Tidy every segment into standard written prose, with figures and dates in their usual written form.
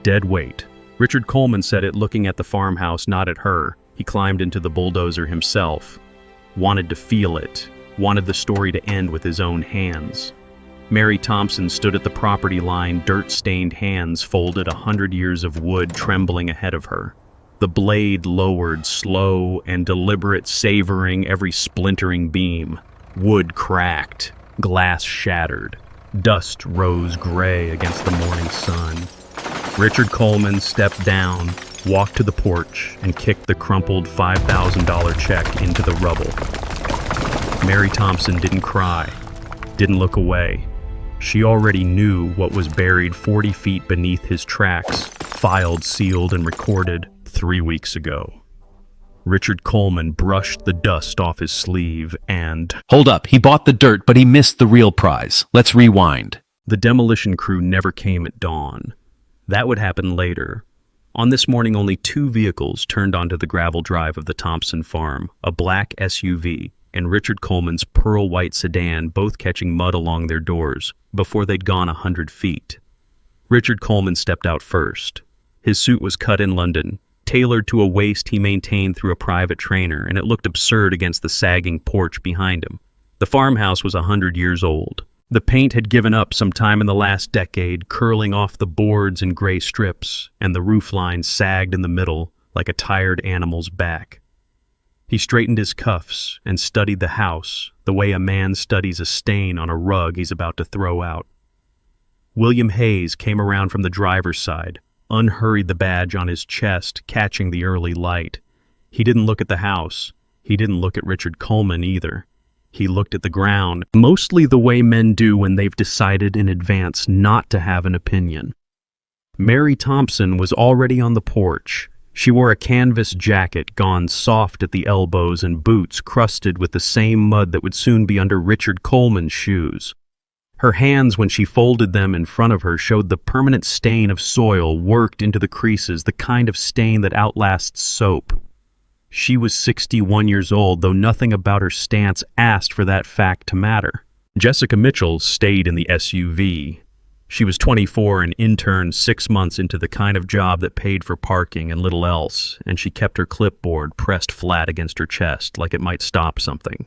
dead weight. Richard Coleman said it looking at the farmhouse, not at her. He climbed into the bulldozer himself. Wanted to feel it. Wanted the story to end with his own hands. Mary Thompson stood at the property line, dirt-stained hands folded, 100 years of wood trembling ahead of her. The blade lowered, slow and deliberate, savoring every splintering beam. Wood cracked, glass shattered. Dust rose gray against the morning sun. Richard Coleman stepped down, walked to the porch, and kicked the crumpled $5,000 check into the rubble. Mary Thompson didn't cry, didn't look away. She already knew what was buried 40 feet beneath his tracks, filed, sealed, and recorded 3 weeks ago. Richard Coleman brushed the dust off his sleeve and... Hold up, he bought the dirt, but he missed the real prize. Let's rewind. The demolition crew never came at dawn. That would happen later. On this morning, only 2 vehicles turned onto the gravel drive of the Thompson farm, a black SUV and Richard Coleman's pearl-white sedan, both catching mud along their doors before they'd gone 100 feet. Richard Coleman stepped out first. His suit was cut in London, tailored to a waist he maintained through a private trainer, and it looked absurd against the sagging porch behind him. The farmhouse was 100 years old. The paint had given up sometime in the last decade, curling off the boards in gray strips, and the roofline sagged in the middle like a tired animal's back. He straightened his cuffs and studied the house the way a man studies a stain on a rug he's about to throw out. William Hayes came around from the driver's side, unhurried the badge on his chest, catching the early light. He didn't look at the house. He didn't look at Richard Coleman either. He looked at the ground, mostly the way men do when they've decided in advance not to have an opinion. Mary Thompson was already on the porch. She wore a canvas jacket gone soft at the elbows and boots crusted with the same mud that would soon be under Richard Coleman's shoes. Her hands, when she folded them in front of her, showed the permanent stain of soil worked into the creases, the kind of stain that outlasts soap. She was 61 years old, though nothing about her stance asked for that fact to matter. Jessica Mitchell stayed in the SUV. She was 24 and interned 6 months into the kind of job that paid for parking and little else, and she kept her clipboard pressed flat against her chest like it might stop something.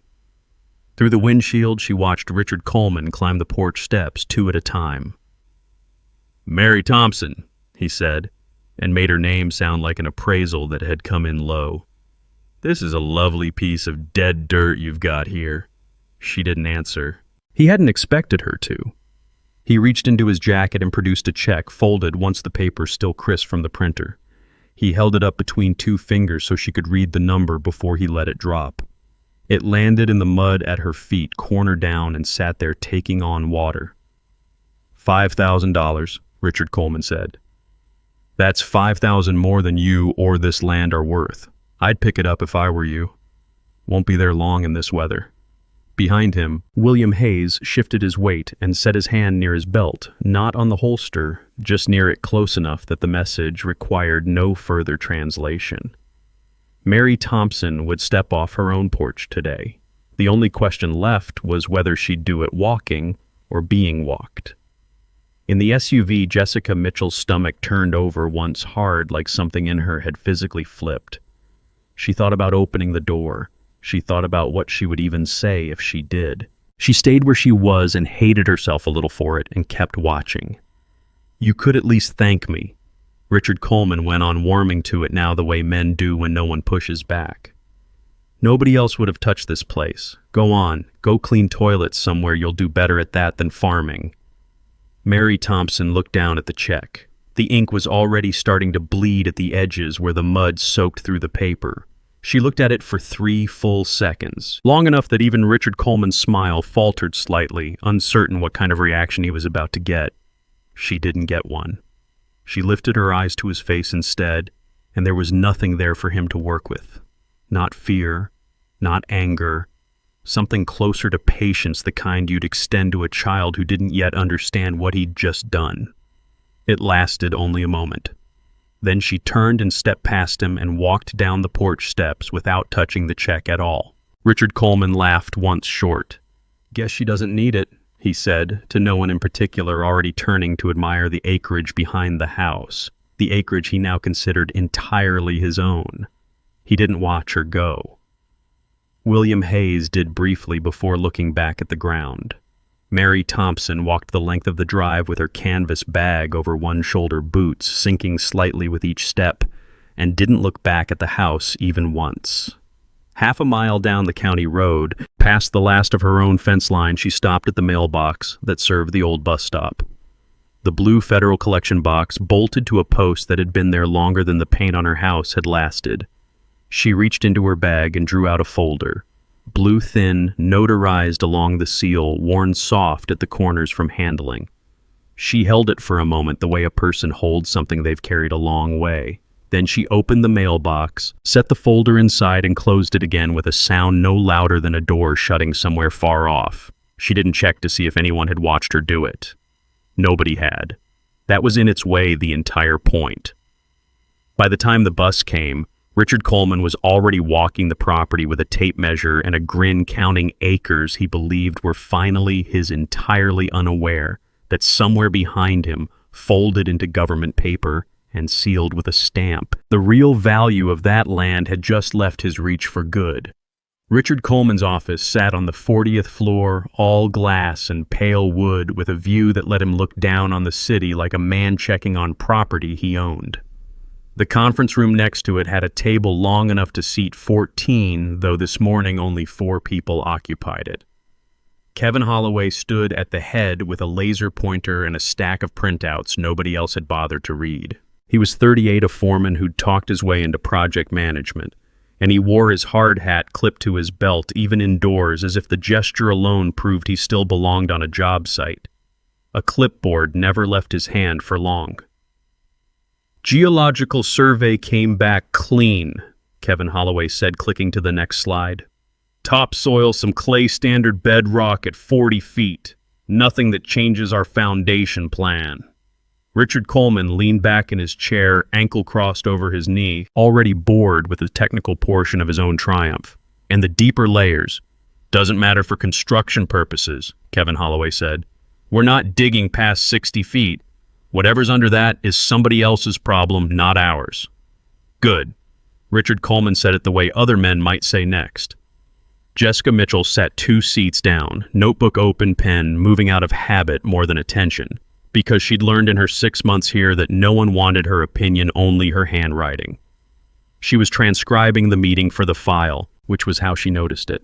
Through the windshield, she watched Richard Coleman climb the porch steps 2 at a time. "Mary Thompson," he said, and made her name sound like an appraisal that had come in low. "This is a lovely piece of dead dirt you've got here." She didn't answer. He hadn't expected her to. He reached into his jacket and produced a check, folded once the paper still crisp from the printer. He held it up between 2 fingers so she could read the number before he let it drop. It landed in the mud at her feet, corner down, and sat there taking on water. $5,000, Richard Coleman said. "That's $5,000 more than you or this land are worth. I'd pick it up if I were you. Won't be there long in this weather." Behind him, William Hayes shifted his weight and set his hand near his belt, not on the holster, just near it close enough that the message required no further translation. Mary Thompson would step off her own porch today. The only question left was whether she'd do it walking or being walked. In the SUV, Jessica Mitchell's stomach turned over once hard, like something in her had physically flipped. She thought about opening the door. She thought about what she would even say if she did. She stayed where she was and hated herself a little for it and kept watching. "You could at least thank me." Richard Coleman went on, warming to it now the way men do when no one pushes back. "Nobody else would have touched this place. Go on, go clean toilets somewhere. You'll do better at that than farming." Mary Thompson looked down at the check. The ink was already starting to bleed at the edges where the mud soaked through the paper. She looked at it for 3 full seconds, long enough that even Richard Coleman's smile faltered slightly, uncertain what kind of reaction he was about to get. She didn't get one. She lifted her eyes to his face instead, and there was nothing there for him to work with. Not fear, not anger, something closer to patience, the kind you'd extend to a child who didn't yet understand what he'd just done. It lasted only a moment. Then she turned and stepped past him and walked down the porch steps without touching the check at all. Richard Coleman laughed once short. "Guess she doesn't need it," he said, to no one in particular, already turning to admire the acreage behind the house. the acreage he now considered entirely his own. He didn't watch her go. William Hayes did briefly before looking back at the ground. Mary Thompson walked the length of the drive with her canvas bag over one-shoulder boots, sinking slightly with each step, and didn't look back at the house even once. Half a mile down the county road, past the last of her own fence line, she stopped at the mailbox that served the old bus stop. The blue federal collection box bolted to a post that had been there longer than the paint on her house had lasted. She reached into her bag and drew out a folder. Blue thin, notarized along the seal, worn soft at the corners from handling. She held it for a moment the way a person holds something they've carried a long way. Then she opened the mailbox, set the folder inside, and closed it again with a sound no louder than a door shutting somewhere far off. She didn't check to see if anyone had watched her do it. Nobody had. That was in its way the entire point. By the time the bus came, Richard Coleman was already walking the property with a tape measure and a grin, counting acres he believed were finally his, entirely unaware that somewhere behind him, folded into government paper and sealed with a stamp, the real value of that land had just left his reach for good. Richard Coleman's office sat on the 40th floor, all glass and pale wood, with a view that let him look down on the city like a man checking on property he owned. The conference room next to it had a table long enough to seat 14, though this morning only 4 people occupied it. Kevin Holloway stood at the head with a laser pointer and a stack of printouts nobody else had bothered to read. He was 38, a foreman who'd talked his way into project management, and he wore his hard hat clipped to his belt even indoors, as if the gesture alone proved he still belonged on a job site. A clipboard never left his hand for long. "Geological survey came back clean," Kevin Holloway said, clicking to the next slide. "Topsoil, some clay standard bedrock at 40 feet. Nothing that changes our foundation plan." Richard Coleman leaned back in his chair, ankle crossed over his knee, already bored with the technical portion of his own triumph. "And the deeper layers. Doesn't matter for construction purposes," Kevin Holloway said. "We're not digging past 60 feet. Whatever's under that is somebody else's problem, not ours." "Good." Richard Coleman said it the way other men might say next. Jessica Mitchell sat 2 seats down, notebook open, pen, moving out of habit more than attention, because she'd learned in her 6 months here that no one wanted her opinion, only her handwriting. She was transcribing the meeting for the file, which was how she noticed it.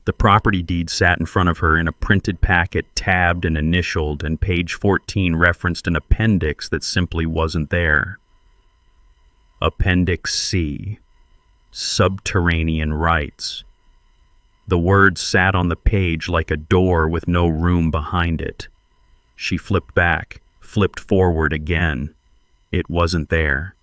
The property deed sat in front of her in a printed packet, tabbed and initialed, and page 14 referenced an appendix that simply wasn't there. Appendix C. Subterranean rights. The words sat on the page like a door with no room behind it. She flipped back, flipped forward again. It wasn't there.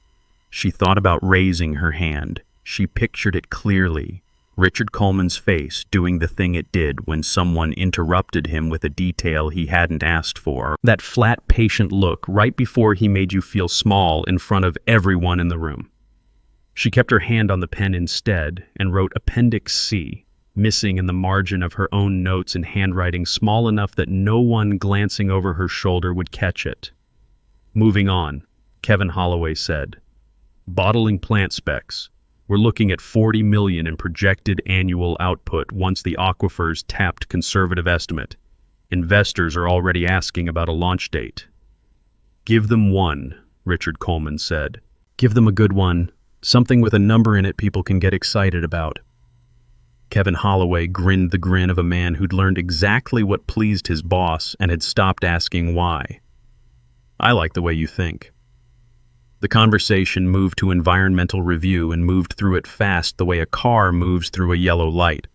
She thought about raising her hand. She pictured it clearly. Richard Coleman's face doing the thing it did when someone interrupted him with a detail he hadn't asked for. That flat, patient look right before he made you feel small in front of everyone in the room. She kept her hand on the pen instead and wrote Appendix C, missing in the margin of her own notes in handwriting small enough that no one glancing over her shoulder would catch it. "Moving on," Kevin Holloway said. "Bottling plant specs. We're looking at 40 million in projected annual output once the aquifers tapped conservative estimate. Investors are already asking about a launch date." "Give them one," Richard Coleman said. "Give them a good one. Something with a number in it people can get excited about." Kevin Holloway grinned the grin of a man who'd learned exactly what pleased his boss and had stopped asking why. "I like the way you think." The conversation moved to environmental review and moved through it fast the way a car moves through a yellow light.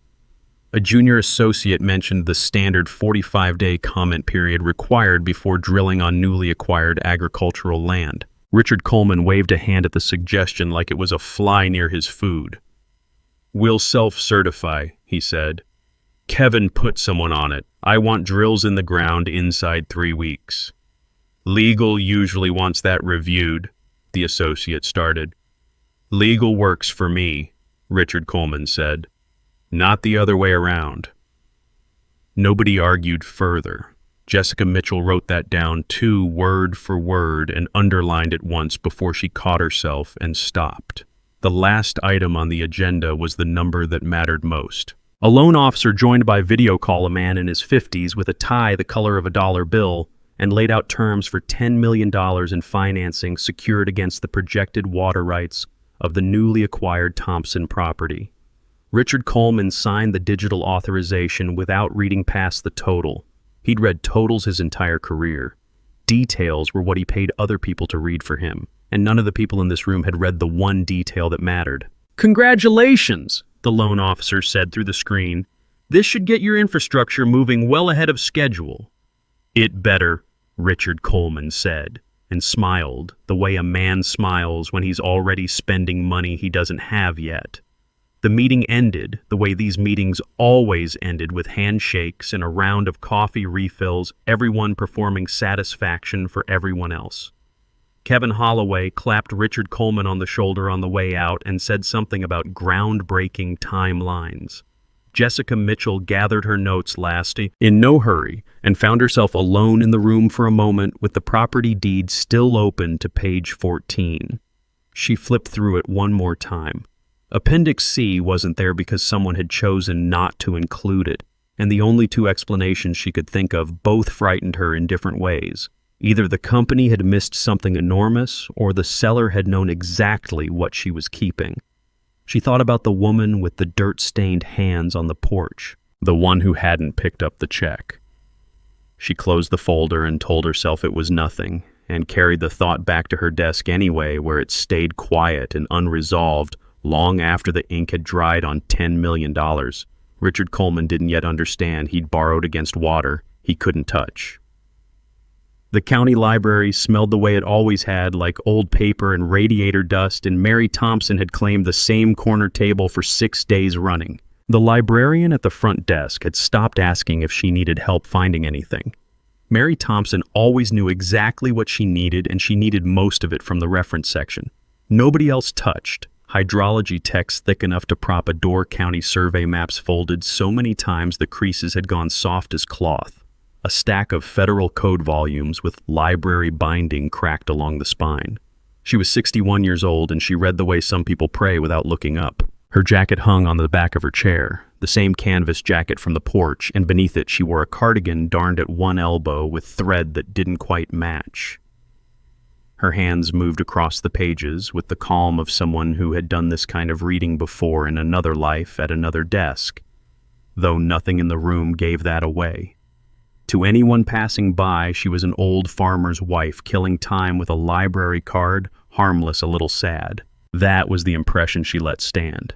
A junior associate mentioned the standard 45-day comment period required before drilling on newly acquired agricultural land. Richard Coleman waved a hand at the suggestion like it was a fly near his food. "We'll self-certify," he said. "Kevin put someone on it. I want drills in the ground inside 3 weeks." "Legal usually wants that reviewed," the associate started. "Legal works for me," Richard Coleman said. "Not the other way around." Nobody argued further. Jessica Mitchell wrote that down too, word for word, and underlined it once before she caught herself and stopped. The last item on the agenda was the number that mattered most. A loan officer joined by video call a man in his 50s with a tie the color of a dollar bill and laid out terms for $10 million in financing secured against the projected water rights of the newly acquired Thompson property. Richard Coleman signed the digital authorization without reading past the total. He'd read totals his entire career. Details were what he paid other people to read for him, and none of the people in this room had read the one detail that mattered. "Congratulations," the loan officer said through the screen. "This should get your infrastructure moving well ahead of schedule." "It better," Richard Coleman said, and smiled the way a man smiles when he's already spending money he doesn't have yet. The meeting ended the way these meetings always ended, with handshakes and a round of coffee refills, everyone performing satisfaction for everyone else. Kevin Holloway clapped Richard Coleman on the shoulder on the way out and said something about groundbreaking timelines. Jessica Mitchell gathered her notes lastly, in no hurry, and found herself alone in the room for a moment with the property deed still open to page 14. She flipped through it one more time. Appendix C wasn't there because someone had chosen not to include it, and the only two explanations she could think of both frightened her in different ways. Either the company had missed something enormous, or the seller had known exactly what she was keeping. She thought about the woman with the dirt-stained hands on the porch, the one who hadn't picked up the check. She closed the folder and told herself it was nothing, and carried the thought back to her desk anyway, where it stayed quiet and unresolved long after the ink had dried on $10 million. Richard Coleman didn't yet understand he'd borrowed against water he couldn't touch. The county library smelled the way it always had, like old paper and radiator dust, and Mary Thompson had claimed the same corner table for 6 days running. The librarian at the front desk had stopped asking if she needed help finding anything. Mary Thompson always knew exactly what she needed, and she needed most of it from the reference section. Nobody else touched. Hydrology text thick enough to prop a Door County survey maps folded so many times the creases had gone soft as cloth. A stack of federal code volumes with library binding cracked along the spine. She was 61 years old, and she read the way some people pray without looking up. Her jacket hung on the back of her chair, the same canvas jacket from the porch, and beneath it she wore a cardigan darned at one elbow with thread that didn't quite match. Her hands moved across the pages with the calm of someone who had done this kind of reading before in another life at another desk, though nothing in the room gave that away. To anyone passing by, she was an old farmer's wife killing time with a library card, harmless, a little sad. That was the impression she let stand.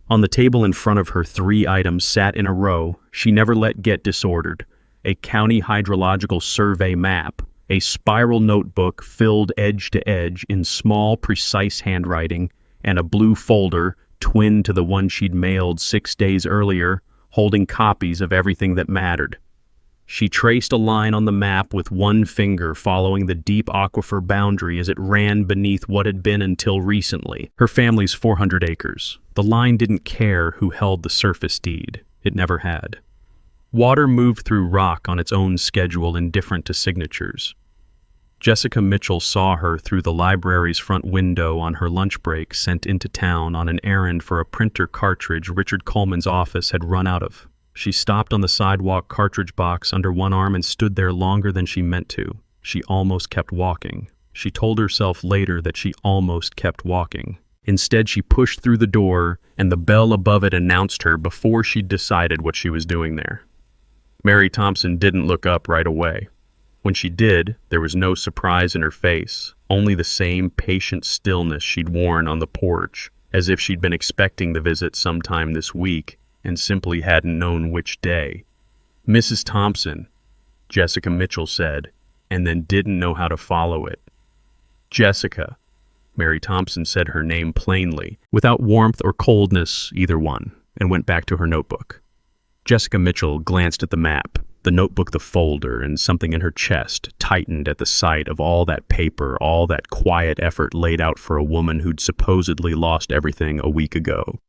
On the table in front of her, 3 items sat in a row she never let get disordered: a county hydrological survey map, a spiral notebook filled edge to edge in small, precise handwriting, and a blue folder, twin to the one she'd mailed 6 days earlier, holding copies of everything that mattered. She traced a line on the map with one finger, following the deep aquifer boundary as it ran beneath what had been until recently her family's 400 acres. The line didn't care who held the surface deed. It never had. Water moved through rock on its own schedule, indifferent to signatures. Jessica Mitchell saw her through the library's front window on her lunch break, sent into town on an errand for a printer cartridge Richard Coleman's office had run out of. She stopped on the sidewalk cartridge box under one arm and stood there longer than she meant to. She almost kept walking. She told herself later that she almost kept walking. Instead, she pushed through the door, and the bell above it announced her before she'd decided what she was doing there. Mary Thompson didn't look up right away. When she did, there was no surprise in her face, only the same patient stillness she'd worn on the porch, as if she'd been expecting the visit sometime this week and simply hadn't known which day. "Mrs. Thompson," Jessica Mitchell said, and then didn't know how to follow it. "Jessica," Mary Thompson said her name plainly, without warmth or coldness, either one, and went back to her notebook. Jessica Mitchell glanced at the map, the notebook, the folder, and something in her chest tightened at the sight of all that paper, all that quiet effort laid out for a woman who'd supposedly lost everything a week ago.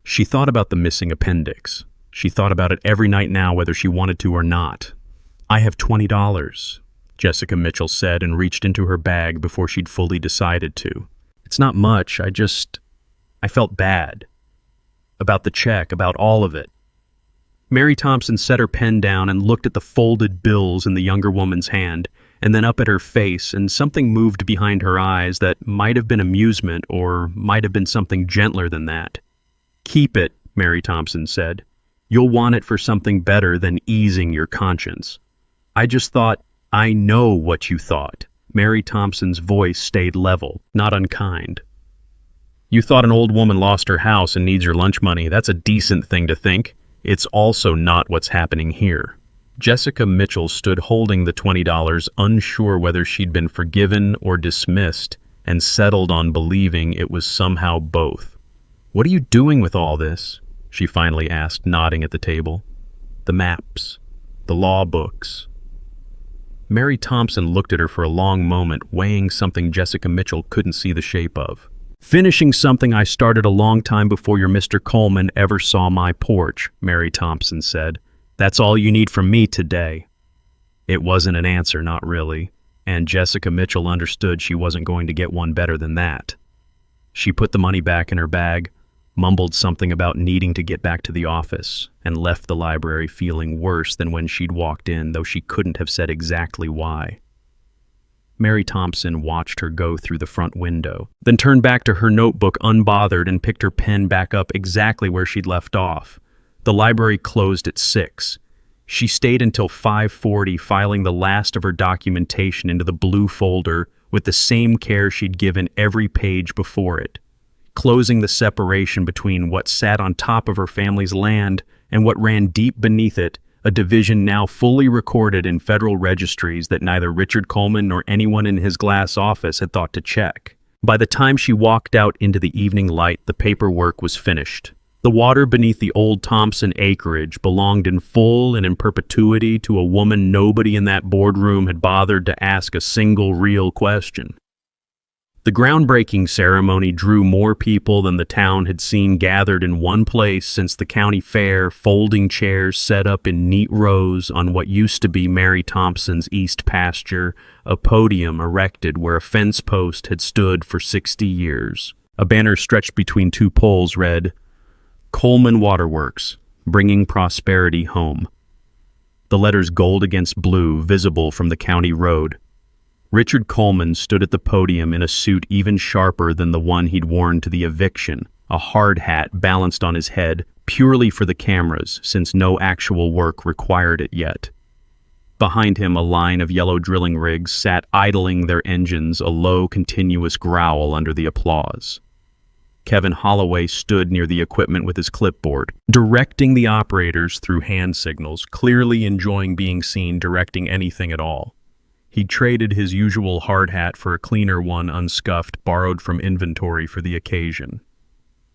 She thought about the missing appendix. She thought about it every night now, whether she wanted to or not. "I have $20, Jessica Mitchell said and reached into her bag before she'd fully decided to. "It's not much, I felt bad. About the check, about all of it." Mary Thompson set her pen down and looked at the folded bills in the younger woman's hand, and then up at her face, and something moved behind her eyes that might have been amusement or might have been something gentler than that. "Keep it," Mary Thompson said. "You'll want it for something better than easing your conscience." "I just thought—" "I know what you thought." Mary Thompson's voice stayed level, not unkind. "You thought an old woman lost her house and needs your lunch money. That's a decent thing to think. It's also not what's happening here." Jessica Mitchell stood holding the $20, unsure whether she'd been forgiven or dismissed, and settled on believing it was somehow both. "What are you doing with all this?" she finally asked, nodding at the table. "The maps, the law books." Mary Thompson looked at her for a long moment, weighing something Jessica Mitchell couldn't see the shape of. "Finishing something I started a long time before your Mr. Coleman ever saw my porch," Mary Thompson said. "That's all you need from me today." It wasn't an answer, not really, and Jessica Mitchell understood she wasn't going to get one better than that. She put the money back in her bag, mumbled something about needing to get back to the office, and left the library feeling worse than when she'd walked in, though she couldn't have said exactly why. Mary Thompson watched her go through the front window, then turned back to her notebook unbothered and picked her pen back up exactly where she'd left off. The library closed at 6. She stayed until 5:40, filing the last of her documentation into the blue folder with the same care she'd given every page before it, closing the separation between what sat on top of her family's land and what ran deep beneath it, a division now fully recorded in federal registries that neither Richard Coleman nor anyone in his glass office had thought to check. By the time she walked out into the evening light, the paperwork was finished. The water beneath the old Thompson acreage belonged in full and in perpetuity to a woman nobody in that boardroom had bothered to ask a single real question. The groundbreaking ceremony drew more people than the town had seen gathered in one place since the county fair, folding chairs set up in neat rows on what used to be Mary Thompson's east pasture, a podium erected where a fence post had stood for 60 years. A banner stretched between two poles read, "Coleman Waterworks, bringing prosperity home." The letters gold against blue visible from the county road. Richard Coleman stood at the podium in a suit even sharper than the one he'd worn to the eviction, a hard hat balanced on his head purely for the cameras since no actual work required it yet. Behind him, a line of yellow drilling rigs sat idling their engines, a low, continuous growl under the applause. Kevin Holloway stood near the equipment with his clipboard, directing the operators through hand signals, clearly enjoying being seen directing anything at all. He traded his usual hard hat for a cleaner one, unscuffed, borrowed from inventory for the occasion.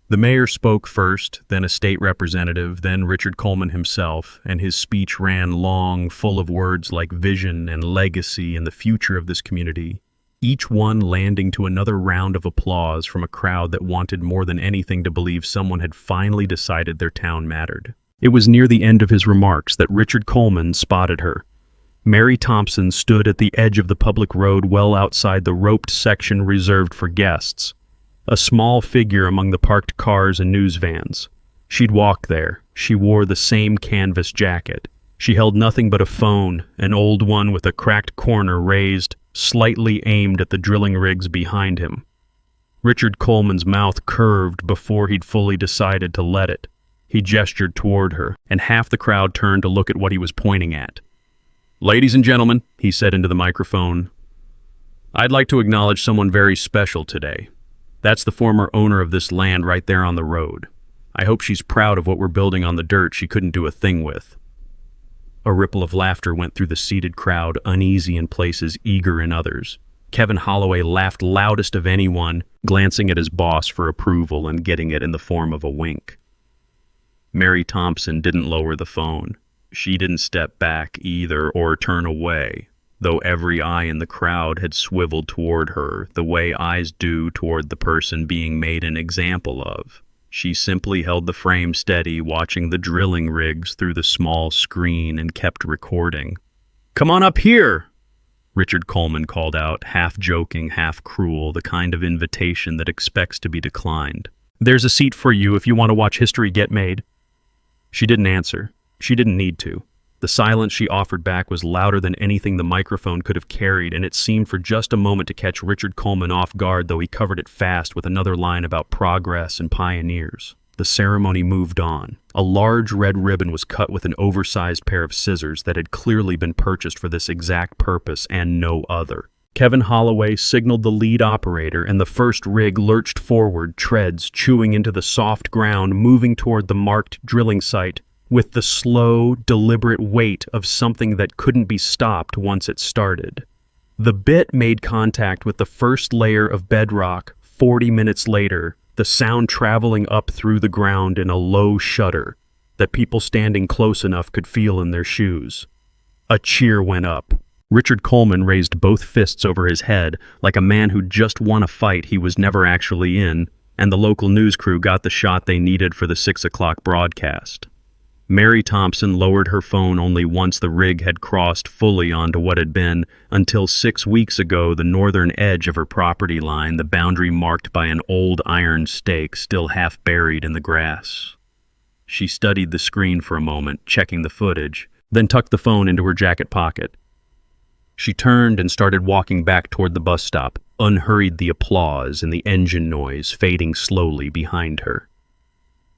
The mayor spoke first, then a state representative, then Richard Coleman himself, and his speech ran long, full of words like vision and legacy and the future of this community, each one landing to another round of applause from a crowd that wanted more than anything to believe someone had finally decided their town mattered. It was near the end of his remarks that Richard Coleman spotted her. Mary Thompson stood at the edge of the public road well outside the roped section reserved for guests, a small figure among the parked cars and news vans. She'd walked there. She wore the same canvas jacket. She held nothing but a phone, an old one with a cracked corner raised, slightly aimed at the drilling rigs behind him. Richard Coleman's mouth curved before he'd fully decided to let it. He gestured toward her, and half the crowd turned to look at what he was pointing at. "Ladies and gentlemen," he said into the microphone, "I'd like to acknowledge someone very special today. That's the former owner of this land right there on the road. I hope she's proud of what we're building on the dirt she couldn't do a thing with." A ripple of laughter went through the seated crowd, uneasy in places, eager in others. Kevin Holloway laughed loudest of anyone, glancing at his boss for approval and getting it in the form of a wink. Mary Thompson didn't lower the phone. She didn't step back either or turn away, though every eye in the crowd had swiveled toward her, the way eyes do toward the person being made an example of. She simply held the frame steady, watching the drilling rigs through the small screen, and kept recording. "Come on up here," Richard Coleman called out, half joking, half cruel, the kind of invitation that expects to be declined. "There's a seat for you if you want to watch history get made." She didn't answer. She didn't need to. The silence she offered back was louder than anything the microphone could have carried, and it seemed for just a moment to catch Richard Coleman off guard, though he covered it fast with another line about progress and pioneers. The ceremony moved on. A large red ribbon was cut with an oversized pair of scissors that had clearly been purchased for this exact purpose and no other. Kevin Holloway signaled the lead operator, and the first rig lurched forward, treads chewing into the soft ground, moving toward the marked drilling site, with the slow, deliberate weight of something that couldn't be stopped once it started. The bit made contact with the first layer of bedrock 40 minutes later, the sound traveling up through the ground in a low shudder that people standing close enough could feel in their shoes. A cheer went up. Richard Coleman raised both fists over his head like a man who'd just won a fight he was never actually in, and the local news crew got the shot they needed for the 6 o'clock broadcast. Mary Thompson lowered her phone only once the rig had crossed fully onto what had been, until 6 weeks ago, the northern edge of her property line, the boundary marked by an old iron stake still half buried in the grass. She studied the screen for a moment, checking the footage, then tucked the phone into her jacket pocket. She turned and started walking back toward the bus stop, unhurried the applause and the engine noise fading slowly behind her.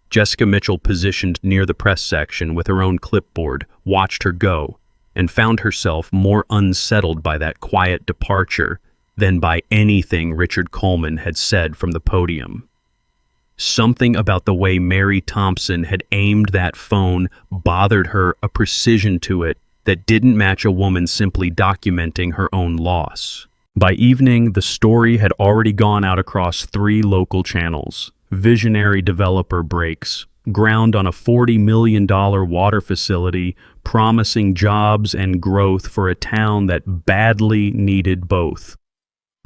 Jessica Mitchell, positioned near the press section with her own clipboard, watched her go and found herself more unsettled by that quiet departure than by anything Richard Coleman had said from the podium. Something about the way Mary Thompson had aimed that phone bothered her, a precision to it that didn't match a woman simply documenting her own loss. By evening, the story had already gone out across 3 local channels. Visionary developer breaks ground on a $40 million water facility, promising jobs and growth for a town that badly needed both.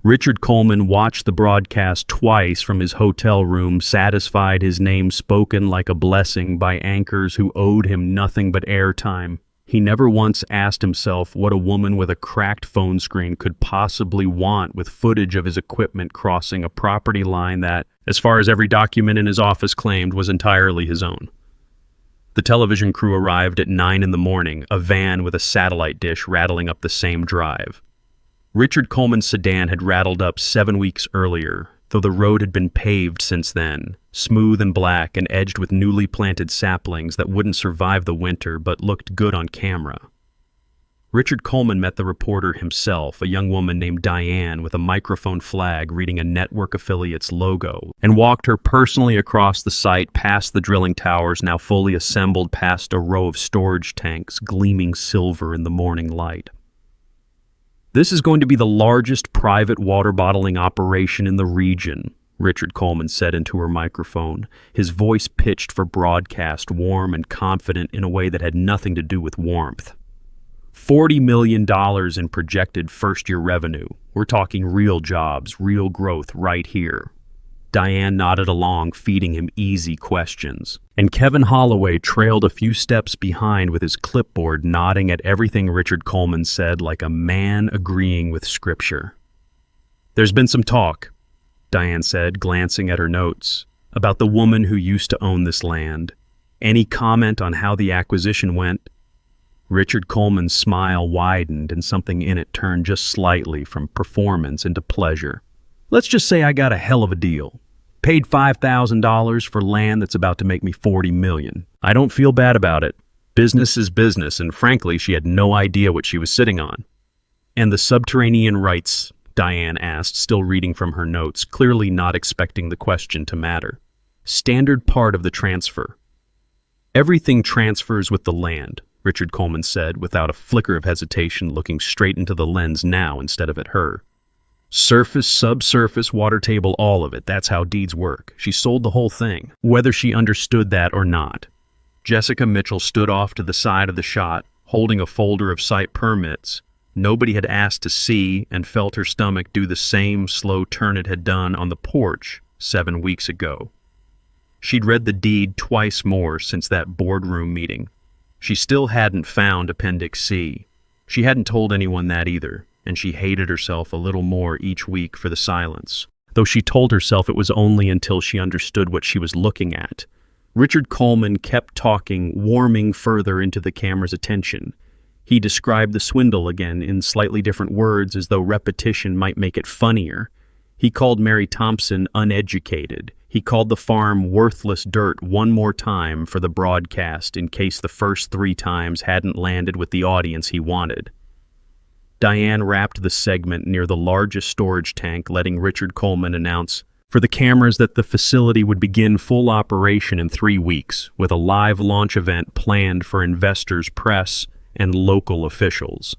Richard Coleman watched the broadcast twice from his hotel room, satisfied his name spoken like a blessing by anchors who owed him nothing but airtime. He never once asked himself what a woman with a cracked phone screen could possibly want with footage of his equipment crossing a property line that, as far as every document in his office claimed, was entirely his own. The television crew arrived at 9 in the morning, a van with a satellite dish rattling up the same drive. Richard Coleman's sedan had rattled up 7 weeks earlier, though the road had been paved since then, smooth and black and edged with newly planted saplings that wouldn't survive the winter but looked good on camera. Richard Coleman met the reporter himself, a young woman named Diane with a microphone flag reading a network affiliate's logo, and walked her personally across the site, past the drilling towers now fully assembled, past a row of storage tanks gleaming silver in the morning light. "This is going to be the largest private water bottling operation in the region," Richard Coleman said into her microphone, his voice pitched for broadcast, warm and confident in a way that had nothing to do with warmth. $40 million in projected first-year revenue. We're talking real jobs, real growth right here. Diane nodded along, feeding him easy questions. And Kevin Holloway trailed a few steps behind with his clipboard, nodding at everything Richard Coleman said like a man agreeing with scripture. "There's been some talk," Diane said, glancing at her notes, "about the woman who used to own this land. Any comment on how the acquisition went?" Richard Coleman's smile widened and something in it turned just slightly from performance into pleasure. "Let's just say I got a hell of a deal. Paid $5,000 for land that's about to make me $40 million. I don't feel bad about it. Business is business, and frankly, she had no idea what she was sitting on." "And the subterranean rights?" Diane asked, still reading from her notes, clearly not expecting the question to matter. "Standard part of the transfer." "Everything transfers with the land," Richard Coleman said, without a flicker of hesitation, looking straight into the lens now instead of at her. "Surface, subsurface, water table, all of it. That's how deeds work. She sold the whole thing, whether she understood that or not." Jessica Mitchell stood off to the side of the shot, holding a folder of site permits. Nobody had asked to see, and felt her stomach do the same slow turn it had done on the porch 7 weeks ago. She'd read the deed twice more since that boardroom meeting. She still hadn't found Appendix C. She hadn't told anyone that either, and she hated herself a little more each week for the silence, though she told herself it was only until she understood what she was looking at. Richard Coleman kept talking, warming further into the camera's attention. He described the swindle again in slightly different words as though repetition might make it funnier. He called Mary Thompson uneducated. He called the farm worthless dirt one more time for the broadcast in case the first 3 times hadn't landed with the audience he wanted. Diane wrapped the segment near the largest storage tank, letting Richard Coleman announce for the cameras that the facility would begin full operation in 3 weeks, with a live launch event planned for investors, press, and local officials.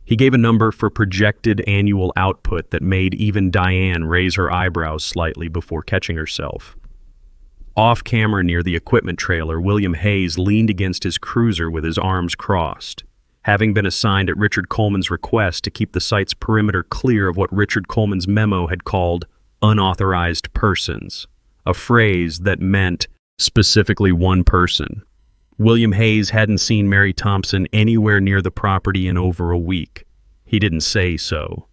He gave a number for projected annual output that made even Diane raise her eyebrows slightly before catching herself. Off-camera near the equipment trailer, William Hayes leaned against his cruiser with his arms crossed. Having been assigned at Richard Coleman's request to keep the site's perimeter clear of what Richard Coleman's memo had called unauthorized persons, a phrase that meant specifically one person. William Hayes hadn't seen Mary Thompson anywhere near the property in over a week. He didn't say so.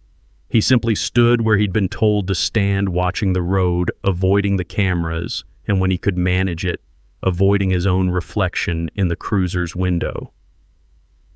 He simply stood where he'd been told to stand, watching the road, avoiding the cameras, and when he could manage it, avoiding his own reflection in the cruiser's window.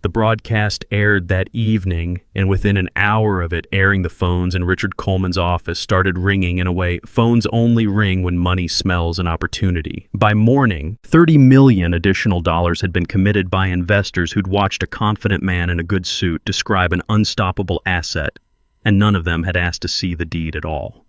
The broadcast aired that evening, and within an hour of it airing, the phones in Richard Coleman's office started ringing in a way phones only ring when money smells an opportunity. By morning, $30 million additional dollars had been committed by investors who'd watched a confident man in a good suit describe an unstoppable asset, and none of them had asked to see the deed at all.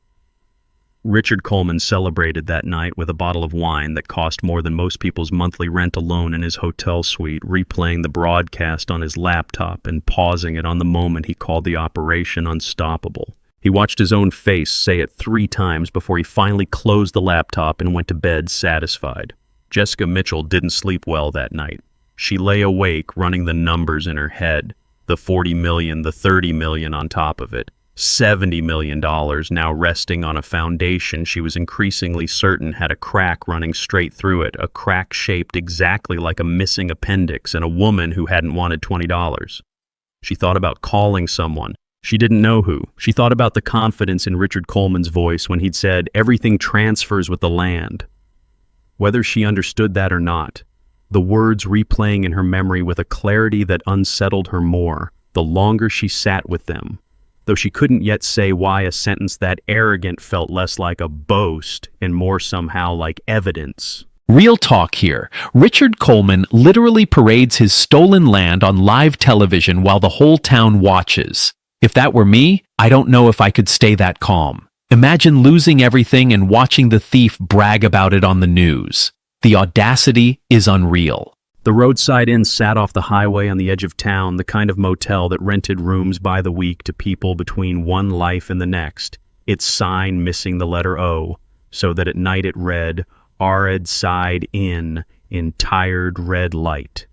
Richard Coleman celebrated that night with a bottle of wine that cost more than most people's monthly rent alone in his hotel suite, replaying the broadcast on his laptop and pausing it on the moment he called the operation unstoppable. He watched his own face say it 3 times before he finally closed the laptop and went to bed satisfied. Jessica Mitchell didn't sleep well that night. She lay awake running the numbers in her head, the 40 million, the 30 million on top of it. $70 million now resting on a foundation she was increasingly certain had a crack running straight through it, a crack shaped exactly like a missing appendix, and a woman who hadn't wanted $20. She thought about calling someone. She didn't know who. She thought about the confidence in Richard Coleman's voice when he'd said, "Everything transfers with the land." Whether she understood that or not, the words replaying in her memory with a clarity that unsettled her more, the longer she sat with them. Though she couldn't yet say why a sentence that arrogant felt less like a boast and more somehow like evidence. Real talk here. Richard Coleman literally parades his stolen land on live television while the whole town watches. If that were me, I don't know if I could stay that calm. Imagine losing everything and watching the thief brag about it on the news. The audacity is unreal. The roadside inn sat off the highway on the edge of town, the kind of motel that rented rooms by the week to people between one life and the next, its sign missing the letter O, so that at night it read, "Arid Side Inn," in tired red light.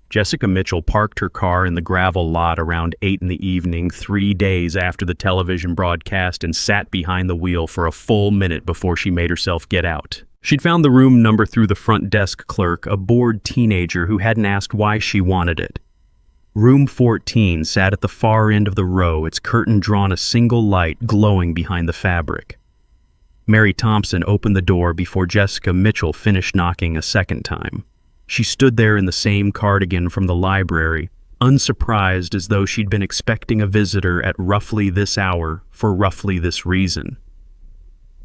Jessica Mitchell parked her car in the gravel lot around 8 in the evening, 3 days after the television broadcast, and sat behind the wheel for a full minute before she made herself get out. She'd found the room number through the front desk clerk, a bored teenager who hadn't asked why she wanted it. Room 14 sat at the far end of the row, its curtain drawn a single light glowing behind the fabric. Mary Thompson opened the door before Jessica Mitchell finished knocking a second time. She stood there in the same cardigan from the library, unsurprised, as though she'd been expecting a visitor at roughly this hour for roughly this reason.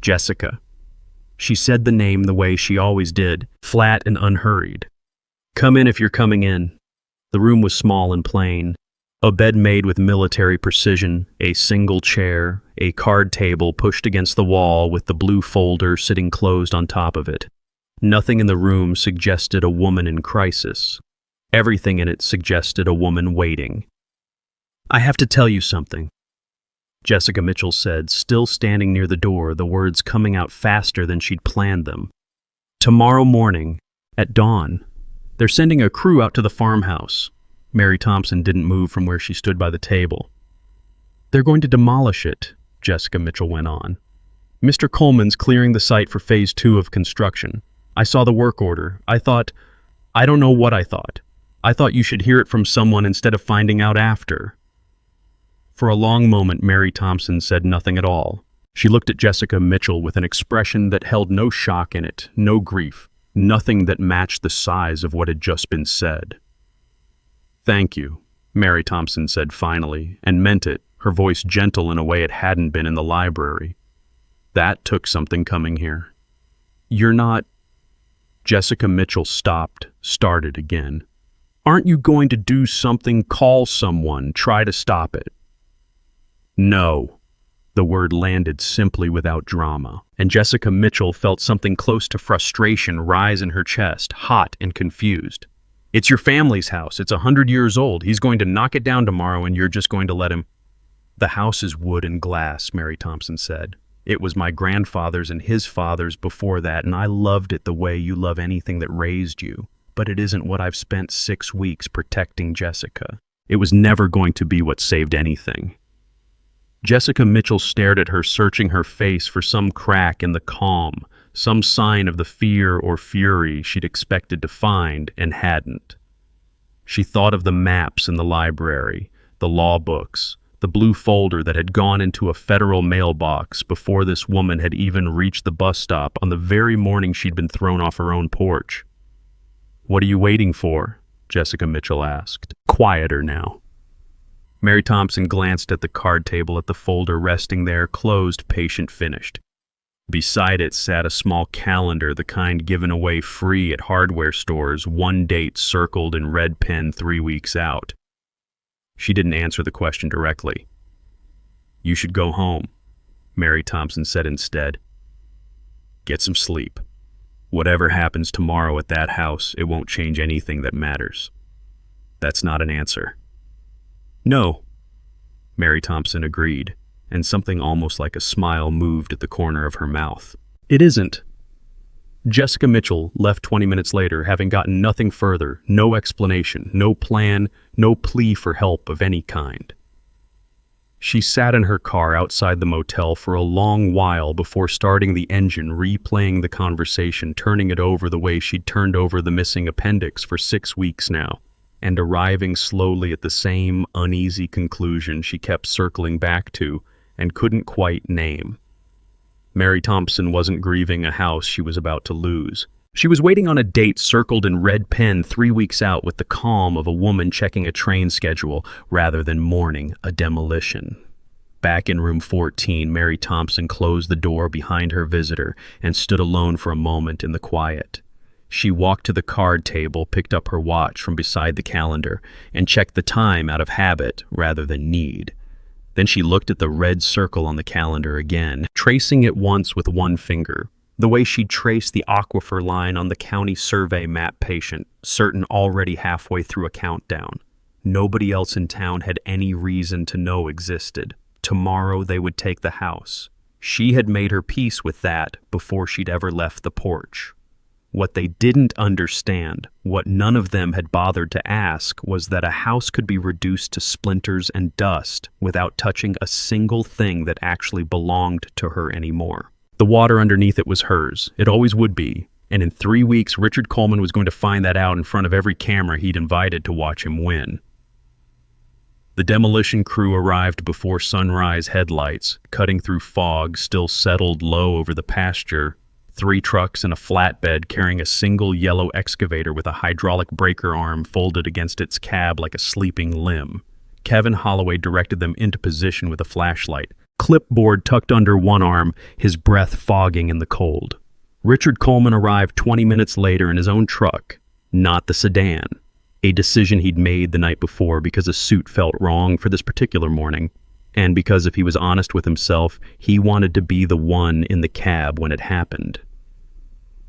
Jessica. She said the name the way she always did, flat and unhurried. "Come in if you're coming in." The room was small and plain. A bed made with military precision, a single chair, a card table pushed against the wall with the blue folder sitting closed on top of it. Nothing in the room suggested a woman in crisis. Everything in it suggested a woman waiting. "I have to tell you something," Jessica Mitchell said, still standing near the door, the words coming out faster than she'd planned them. "Tomorrow morning, at dawn, they're sending a crew out to the farmhouse." Mary Thompson didn't move from where she stood by the table. "They're going to demolish it," Jessica Mitchell went on. "Mr. Coleman's clearing the site for phase 2 of construction. I saw the work order. I don't know what I thought. I thought you should hear it from someone instead of finding out after." For a long moment, Mary Thompson said nothing at all. She looked at Jessica Mitchell with an expression that held no shock in it, no grief, nothing that matched the size of what had just been said. "Thank you," Mary Thompson said finally, and meant it, her voice gentle in a way it hadn't been in the library. "That took something coming here." "You're not—" Jessica Mitchell stopped, started again. "Aren't you going to do something, call someone, try to stop it?" "No." The word landed simply without drama, and Jessica Mitchell felt something close to frustration rise in her chest, hot and confused. "It's your family's house. It's 100 years old. He's going to knock it down tomorrow and you're just going to let him—" "The house is wood and glass," Mary Thompson said. "It was my grandfather's and his father's before that, and I loved it the way you love anything that raised you. But it isn't what I've spent 6 weeks protecting Jessica. It was never going to be what saved anything." Jessica Mitchell stared at her, searching her face for some crack in the calm, some sign of the fear or fury she'd expected to find and hadn't. She thought of the maps in the library, the law books, the blue folder that had gone into a federal mailbox before this woman had even reached the bus stop on the very morning she'd been thrown off her own porch. "What are you waiting for?" Jessica Mitchell asked, quieter now. Mary Thompson glanced at the card table at the folder resting there, closed, patient, finished. Beside it sat a small calendar, the kind given away free at hardware stores, one date circled in red pen 3 weeks out. She didn't answer the question directly. "You should go home," Mary Thompson said instead. "Get some sleep. Whatever happens tomorrow at that house, it won't change anything that matters." "That's not an answer." "No," Mary Thompson agreed, and something almost like a smile moved at the corner of her mouth. "It isn't." Jessica Mitchell left 20 minutes later, having gotten nothing further, no explanation, no plan, no plea for help of any kind. She sat in her car outside the motel for a long while before starting the engine, replaying the conversation, turning it over the way she'd turned over the missing appendix for 6 weeks now, and arriving slowly at the same uneasy conclusion she kept circling back to and couldn't quite name. Mary Thompson wasn't grieving a house she was about to lose. She was waiting on a date circled in red pen 3 weeks out with the calm of a woman checking a train schedule rather than mourning a demolition. Back in room 14, Mary Thompson closed the door behind her visitor and stood alone for a moment in the quiet. She walked to the card table, picked up her watch from beside the calendar, and checked the time out of habit rather than need. Then she looked at the red circle on the calendar again, tracing it once with one finger, the way she'd traced the aquifer line on the county survey map patient, certain already halfway through a countdown. Nobody else in town had any reason to know existed. Tomorrow they would take the house. She had made her peace with that before she'd ever left the porch. What they didn't understand, what none of them had bothered to ask, was that a house could be reduced to splinters and dust without touching a single thing that actually belonged to her anymore. The water underneath it was hers. It always would be. And in 3 weeks, Richard Coleman was going to find that out in front of every camera he'd invited to watch him win. The demolition crew arrived before sunrise headlights, cutting through fog still settled low over the pasture. 3 trucks and a flatbed carrying a single yellow excavator with a hydraulic breaker arm folded against its cab like a sleeping limb. Kevin Holloway directed them into position with a flashlight, clipboard tucked under one arm, his breath fogging in the cold. Richard Coleman arrived 20 minutes later in his own truck, not the sedan, a decision he'd made the night before because a suit felt wrong for this particular morning, and because if he was honest with himself, he wanted to be the one in the cab when it happened.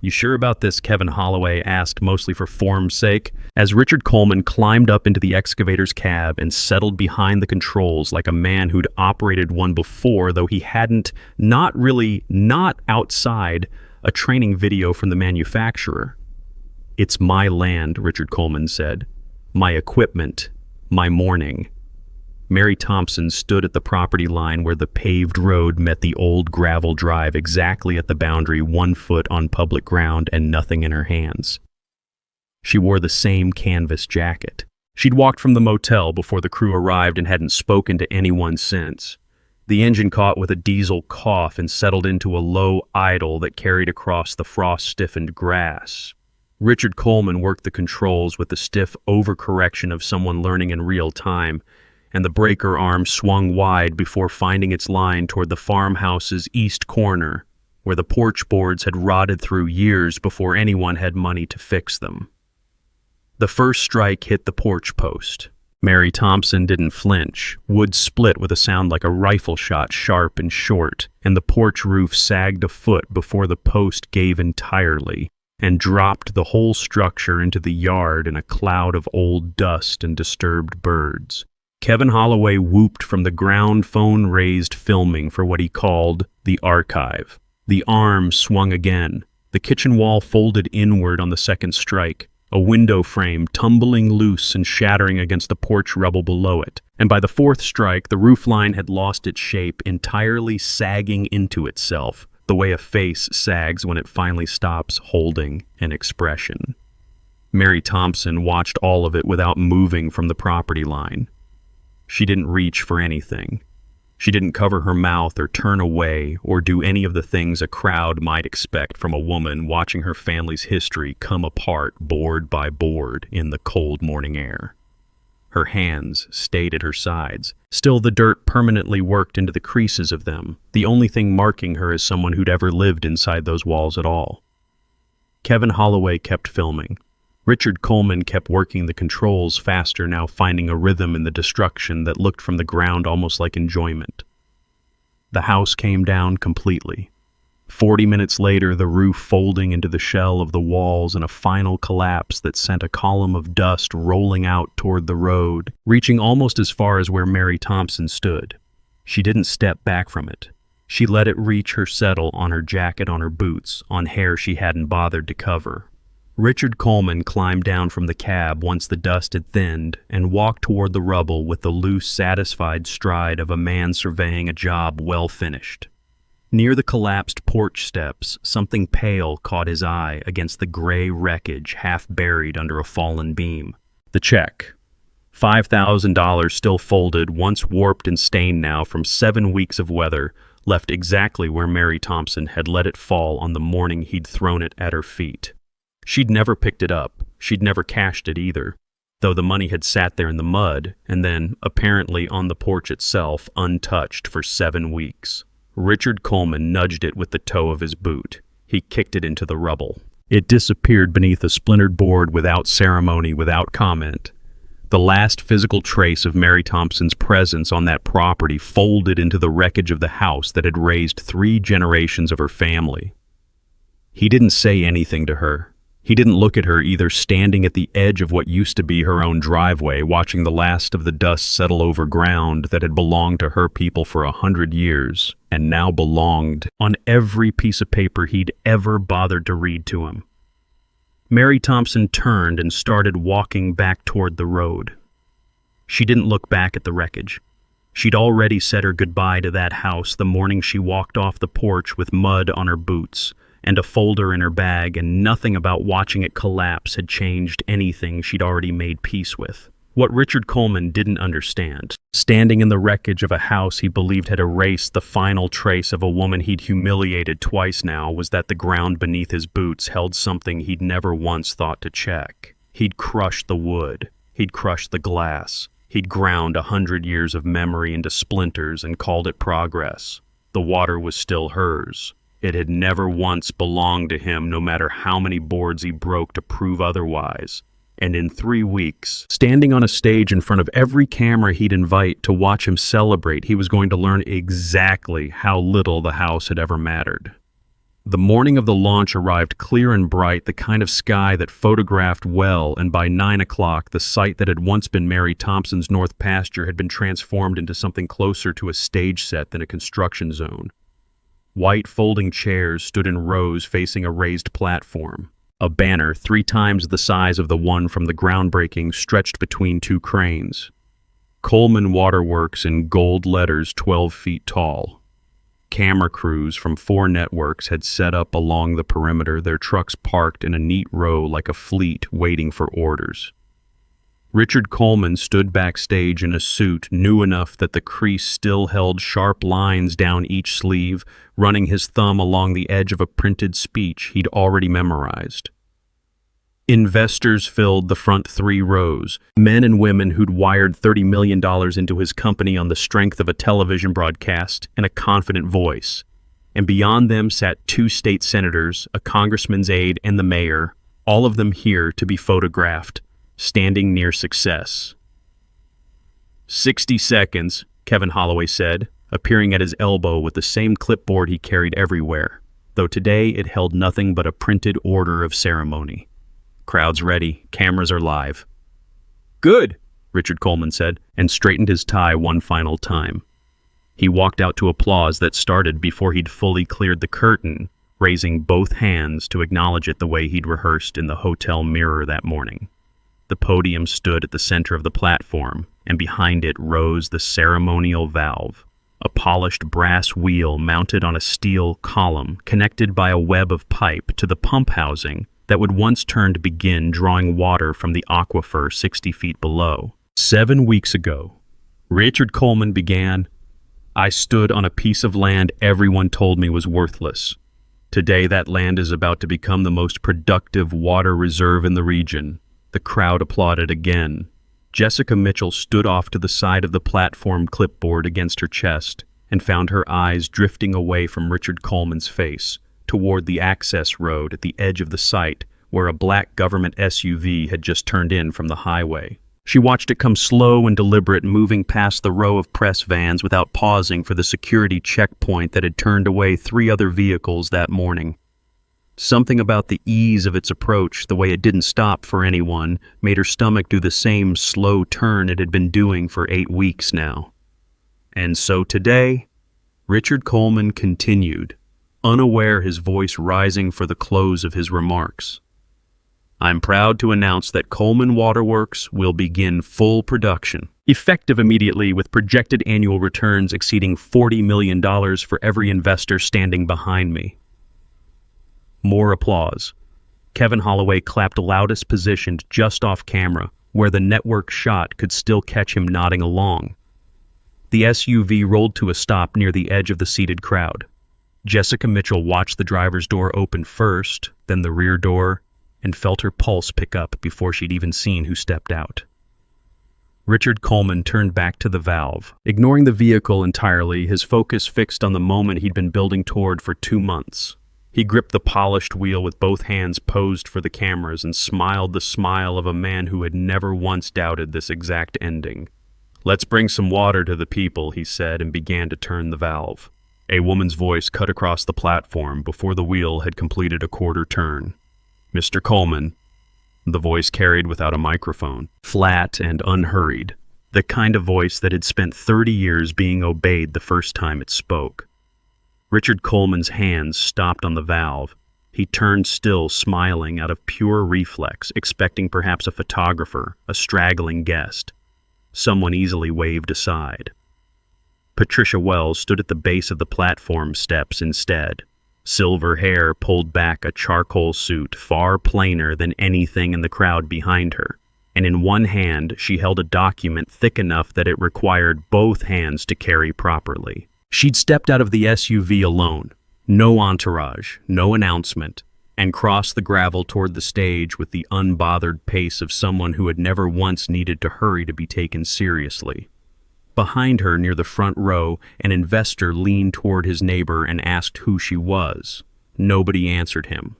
"You sure about this?" Kevin Holloway asked, mostly for form's sake, as Richard Coleman climbed up into the excavator's cab and settled behind the controls like a man who'd operated one before, though he hadn't, not outside a training video from the manufacturer. "It's my land," Richard Coleman said. "My equipment, my morning." Mary Thompson stood at the property line where the paved road met the old gravel drive, exactly at the boundary, 1 foot on public ground and nothing in her hands. She wore the same canvas jacket. She'd walked from the motel before the crew arrived and hadn't spoken to anyone since. The engine caught with a diesel cough and settled into a low idle that carried across the frost-stiffened grass. Richard Coleman worked the controls with the stiff overcorrection of someone learning in real time, and the breaker arm swung wide before finding its line toward the farmhouse's east corner, where the porch boards had rotted through years before anyone had money to fix them. The first strike hit the porch post. Mary Thompson didn't flinch. Wood split with a sound like a rifle shot, sharp and short, and the porch roof sagged a foot before the post gave entirely and dropped the whole structure into the yard in a cloud of old dust and disturbed birds. Kevin Holloway whooped from the ground, phone raised, filming for what he called the archive. The arm swung again. The kitchen wall folded inward on the second strike, a window frame tumbling loose and shattering against the porch rubble below it. And by the fourth strike, the roofline had lost its shape, entirely sagging into itself, the way a face sags when it finally stops holding an expression. Mary Thompson watched all of it without moving from the property line. She didn't reach for anything. She didn't cover her mouth or turn away or do any of the things a crowd might expect from a woman watching her family's history come apart board by board in the cold morning air. Her hands stayed at her sides. Still, the dirt permanently worked into the creases of them, the only thing marking her as someone who'd ever lived inside those walls at all. Kevin Holloway kept filming. Richard Coleman kept working the controls faster, now finding a rhythm in the destruction that looked from the ground almost like enjoyment. The house came down completely. 40 minutes later, the roof folding into the shell of the walls in a final collapse that sent a column of dust rolling out toward the road, reaching almost as far as where Mary Thompson stood. She didn't step back from it. She let it reach her settle on her jacket, on her boots, on hair she hadn't bothered to cover. Richard Coleman climbed down from the cab once the dust had thinned and walked toward the rubble with the loose, satisfied stride of a man surveying a job well finished. Near the collapsed porch steps, something pale caught his eye against the gray wreckage half buried under a fallen beam. The check. $5,000 still folded, once warped and stained now from 7 weeks of weather, left exactly where Mary Thompson had let it fall on the morning he'd thrown it at her feet. She'd never picked it up. She'd never cashed it either, though the money had sat there in the mud and then, apparently on the porch itself, untouched for 7 weeks. Richard Coleman nudged it with the toe of his boot. He kicked it into the rubble. It disappeared beneath a splintered board without ceremony, without comment. The last physical trace of Mary Thompson's presence on that property folded into the wreckage of the house that had raised 3 generations of her family. He didn't say anything to her. He didn't look at her either, standing at the edge of what used to be her own driveway, watching the last of the dust settle over ground that had belonged to her people for 100 years, and now belonged on every piece of paper he'd ever bothered to read to him. Mary Thompson turned and started walking back toward the road. She didn't look back at the wreckage. She'd already said her goodbye to that house the morning she walked off the porch with mud on her boots and a folder in her bag, and nothing about watching it collapse had changed anything she'd already made peace with. What Richard Coleman didn't understand, standing in the wreckage of a house he believed had erased the final trace of a woman he'd humiliated twice now, was that the ground beneath his boots held something he'd never once thought to check. He'd crushed the wood. He'd crushed the glass. He'd ground 100 years of memory into splinters and called it progress. The water was still hers. It had never once belonged to him, no matter how many boards he broke to prove otherwise. And in 3 weeks, standing on a stage in front of every camera he'd invite to watch him celebrate, he was going to learn exactly how little the house had ever mattered. The morning of the launch arrived clear and bright, the kind of sky that photographed well, and by 9 o'clock, the site that had once been Mary Thompson's north pasture had been transformed into something closer to a stage set than a construction zone. White folding chairs stood in rows facing a raised platform. A banner 3 times the size of the one from the groundbreaking stretched between 2 cranes. Coleman Waterworks in gold letters 12 feet tall. Camera crews from 4 networks had set up along the perimeter, their trucks parked in a neat row like a fleet waiting for orders. Richard Coleman stood backstage in a suit new enough that the crease still held sharp lines down each sleeve, running his thumb along the edge of a printed speech he'd already memorized. Investors filled the front 3 rows, men and women who'd wired $30 million into his company on the strength of a television broadcast and a confident voice. And beyond them sat 2 state senators, a congressman's aide, and the mayor, all of them here to be photographed, standing near success. 60 seconds, Kevin Holloway said, appearing at his elbow with the same clipboard he carried everywhere, though today it held nothing but a printed order of ceremony. Crowd's ready, cameras are live. Good, Richard Coleman said, and straightened his tie one final time. He walked out to applause that started before he'd fully cleared the curtain, raising both hands to acknowledge it the way he'd rehearsed in the hotel mirror that morning. The podium stood at the center of the platform, and behind it rose the ceremonial valve, a polished brass wheel mounted on a steel column connected by a web of pipe to the pump housing that would once turn to begin drawing water from the aquifer 60 feet below. 7 weeks ago, Richard Coleman began, I stood on a piece of land everyone told me was worthless. Today that land is about to become the most productive water reserve in the region. The crowd applauded again. Jessica Mitchell stood off to the side of the platform, clipboard against her chest, and found her eyes drifting away from Richard Coleman's face, toward the access road at the edge of the site where a black government SUV had just turned in from the highway. She watched it come slow and deliberate, moving past the row of press vans without pausing for the security checkpoint that had turned away 3 other vehicles that morning. Something about the ease of its approach, the way it didn't stop for anyone, made her stomach do the same slow turn it had been doing for 8 weeks now. And so today, Richard Coleman continued, unaware, his voice rising for the close of his remarks. I'm proud to announce that Coleman Waterworks will begin full production, effective immediately, with projected annual returns exceeding $40 million for every investor standing behind me. More applause. Kevin Holloway clapped loudest, positioned just off camera, where the network shot could still catch him nodding along. The SUV rolled to a stop near the edge of the seated crowd. Jessica Mitchell watched the driver's door open first, then the rear door, and felt her pulse pick up before she'd even seen who stepped out. Richard Coleman turned back to the valve, ignoring the vehicle entirely, his focus fixed on the moment he'd been building toward for 2 months. He gripped the polished wheel with both hands posed for the cameras and smiled the smile of a man who had never once doubted this exact ending. Let's bring some water to the people, he said, and began to turn the valve. A woman's voice cut across the platform before the wheel had completed a quarter turn. Mr. Coleman, the voice carried without a microphone, flat and unhurried, the kind of voice that had spent 30 years being obeyed the first time it spoke. Richard Coleman's hands stopped on the valve. He turned still, smiling out of pure reflex, expecting perhaps a photographer, a straggling guest. Someone easily waved aside. Patricia Wells stood at the base of the platform steps instead. Silver hair pulled back, a charcoal suit far plainer than anything in the crowd behind her, and in one hand she held a document thick enough that it required both hands to carry properly. She'd stepped out of the SUV alone, no entourage, no announcement, and crossed the gravel toward the stage with the unbothered pace of someone who had never once needed to hurry to be taken seriously. Behind her, near the front row, an investor leaned toward his neighbor and asked who she was. Nobody answered him.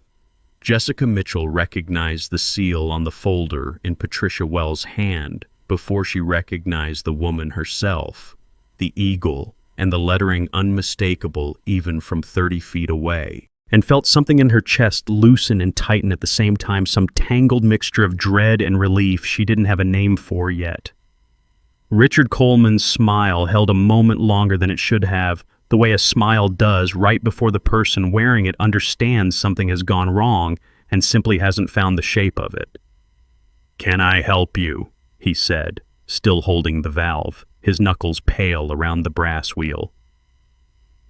Jessica Mitchell recognized the seal on the folder in Patricia Wells' hand before she recognized the woman herself, the eagle, and the lettering unmistakable even from 30 feet away, and felt something in her chest loosen and tighten at the same time, some tangled mixture of dread and relief she didn't have a name for yet. Richard Coleman's smile held a moment longer than it should have, the way a smile does right before the person wearing it understands something has gone wrong and simply hasn't found the shape of it. "Can I help you?" he said, still holding the valve, his knuckles pale around the brass wheel.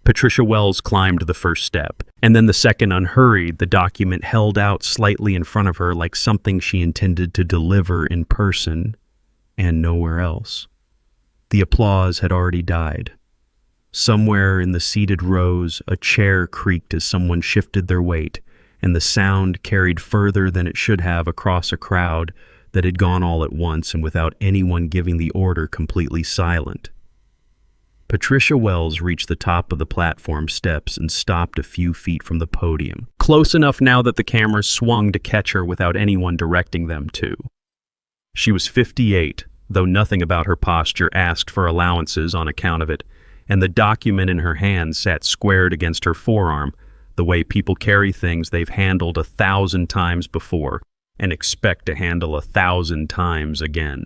Patricia Wells climbed the first step, and then the second unhurried, the document held out slightly in front of her like something she intended to deliver in person and nowhere else. The applause had already died. Somewhere in the seated rows, a chair creaked as someone shifted their weight, and the sound carried further than it should have across a crowd that had gone all at once and without anyone giving the order completely silent. Patricia Wells reached the top of the platform steps and stopped a few feet from the podium, close enough now that the cameras swung to catch her without anyone directing them to. She was 58, though nothing about her posture asked for allowances on account of it, and the document in her hand sat squared against her forearm, the way people carry things they've handled 1,000 times before and expect to handle 1,000 times again.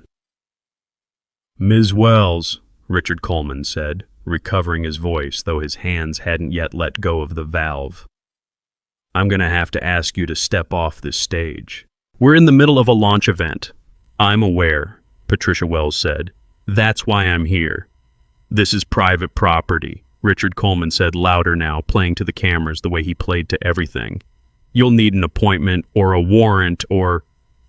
"Ms. Wells," Richard Coleman said, recovering his voice, though his hands hadn't yet let go of the valve. "I'm going to have to ask you to step off this stage. We're in the middle of a launch event." "I'm aware," Patricia Wells said. "That's why I'm here." "This is private property," Richard Coleman said louder now, playing to the cameras the way he played to everything. "You'll need an appointment or a warrant or—"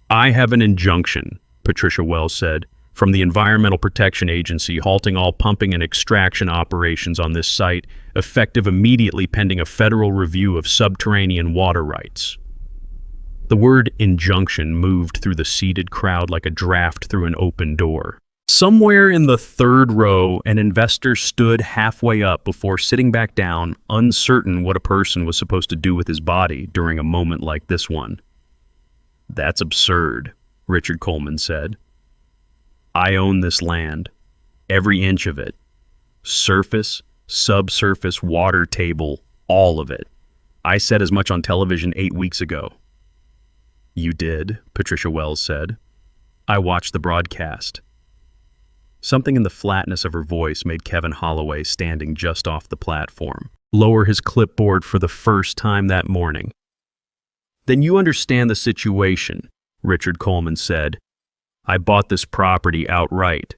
"I have an injunction," Patricia Wells said, "from the Environmental Protection Agency halting all pumping and extraction operations on this site, effective immediately pending a federal review of subterranean water rights." The word injunction moved through the seated crowd like a draft through an open door. Somewhere in the third row, an investor stood halfway up before sitting back down, uncertain what a person was supposed to do with his body during a moment like this one. "That's absurd," Richard Coleman said. "I own this land, every inch of it. Surface, subsurface, water table, all of it. I said as much on television 8 weeks ago." "You did," Patricia Wells said. "I watched the broadcast." Something in the flatness of her voice made Kevin Holloway, standing just off the platform, lower his clipboard for the first time that morning. "Then you understand the situation," Richard Coleman said. "I bought this property outright.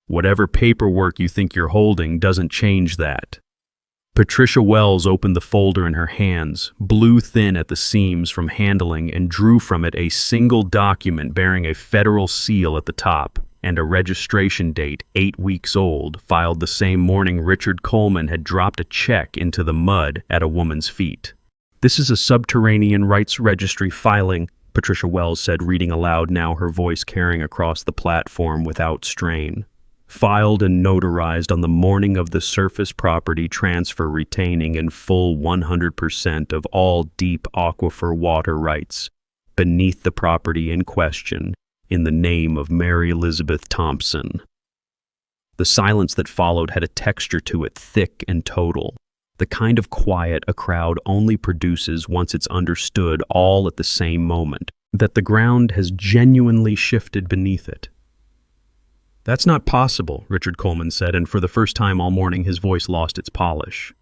Whatever paperwork you think you're holding doesn't change that." Patricia Wells opened the folder in her hands, blew thin at the seams from handling, and drew from it a single document bearing a federal seal at the top and a registration date 8 weeks old, filed the same morning Richard Coleman had dropped a check into the mud at a woman's feet. "This is a subterranean rights registry filing," Patricia Wells said, reading aloud now, her voice carrying across the platform without strain. "Filed and notarized on the morning of the surface property transfer, retaining in full 100% of all deep aquifer water rights beneath the property in question, in the name of Mary Thompson." The silence that followed had a texture to it, thick and total, the kind of quiet a crowd only produces once it's understood all at the same moment, that the ground has genuinely shifted beneath it. "That's not possible," Richard Coleman said, and for the first time all morning his voice lost its polish.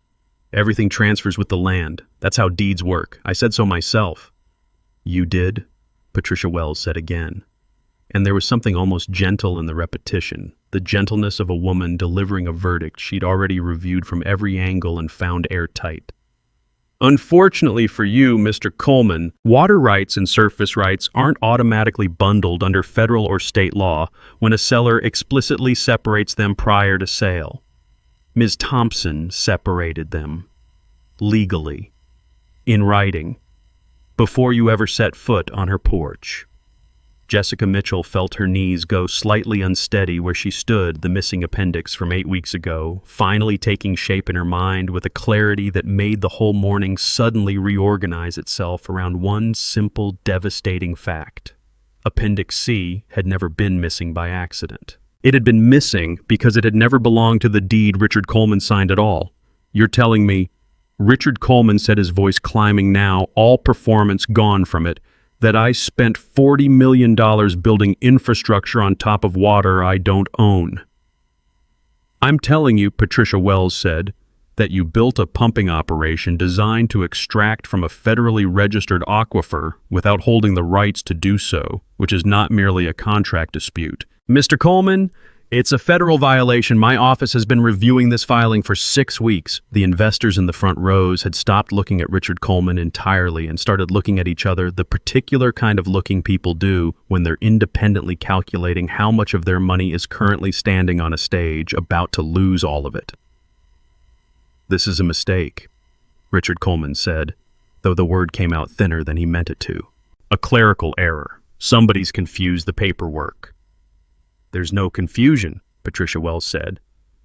"Everything transfers with the land. That's how deeds work. I said so myself." "You did?" Patricia Wells said again. And there was something almost gentle in the repetition, the gentleness of a woman delivering a verdict she'd already reviewed from every angle and found airtight. "Unfortunately for you, Mr. Coleman, water rights and surface rights aren't automatically bundled under federal or state law when a seller explicitly separates them prior to sale. Ms. Thompson separated them. Legally. In writing. Before you ever set foot on her porch." Jessica Mitchell felt her knees go slightly unsteady where she stood, the missing appendix from 8 weeks ago, finally taking shape in her mind with a clarity that made the whole morning suddenly reorganize itself around one simple, devastating fact. Appendix C had never been missing by accident. It had been missing because it had never belonged to the deed Richard Coleman signed at all. "You're telling me," Richard Coleman said, his voice climbing now, all performance gone from it, "that I spent $40 million building infrastructure on top of water I don't own?" "I'm telling you," Patricia Wells said, "that you built a pumping operation designed to extract from a federally registered aquifer without holding the rights to do so, which is not merely a contract dispute. Mr. Coleman, It's a federal violation. My office has been reviewing this filing for 6 weeks. The investors in the front rows had stopped looking at Richard Coleman entirely and started looking at each other, the particular kind of looking people do when they're independently calculating how much of their money is currently standing on a stage, about to lose all of it. "This is a mistake," Richard Coleman said, though the word came out thinner than he meant it to. "A clerical error. Somebody's confused the paperwork." "There's no confusion," Patricia Wells said.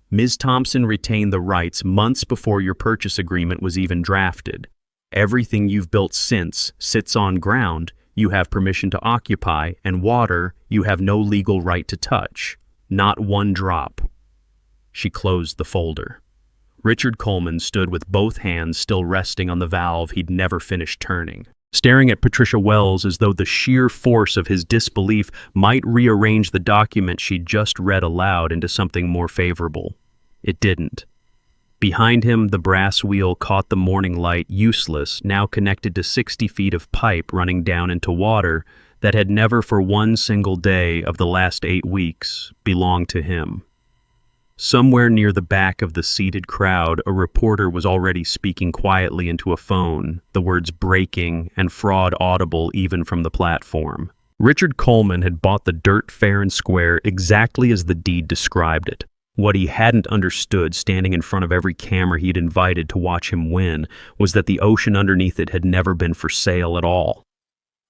"Ms. Thompson retained the rights months before your purchase agreement was even drafted. Everything you've built since sits on ground you have permission to occupy, and water you have no legal right to touch. Not one drop." She closed the folder. Richard Coleman stood with both hands still resting on the valve he'd never finished turning, staring at Patricia Wells as though the sheer force of his disbelief might rearrange the document she'd just read aloud into something more favorable. It didn't. Behind him, the brass wheel caught the morning light, useless, now connected to 60 feet of pipe running down into water that had never for one single day of the last 8 weeks belonged to him. Somewhere near the back of the seated crowd, a reporter was already speaking quietly into a phone, the words breaking and fraud audible even from the platform. Richard Coleman had bought the dirt fair and square exactly as the deed described it. What he hadn't understood, standing in front of every camera he'd invited to watch him win, was that the ocean underneath it had never been for sale at all.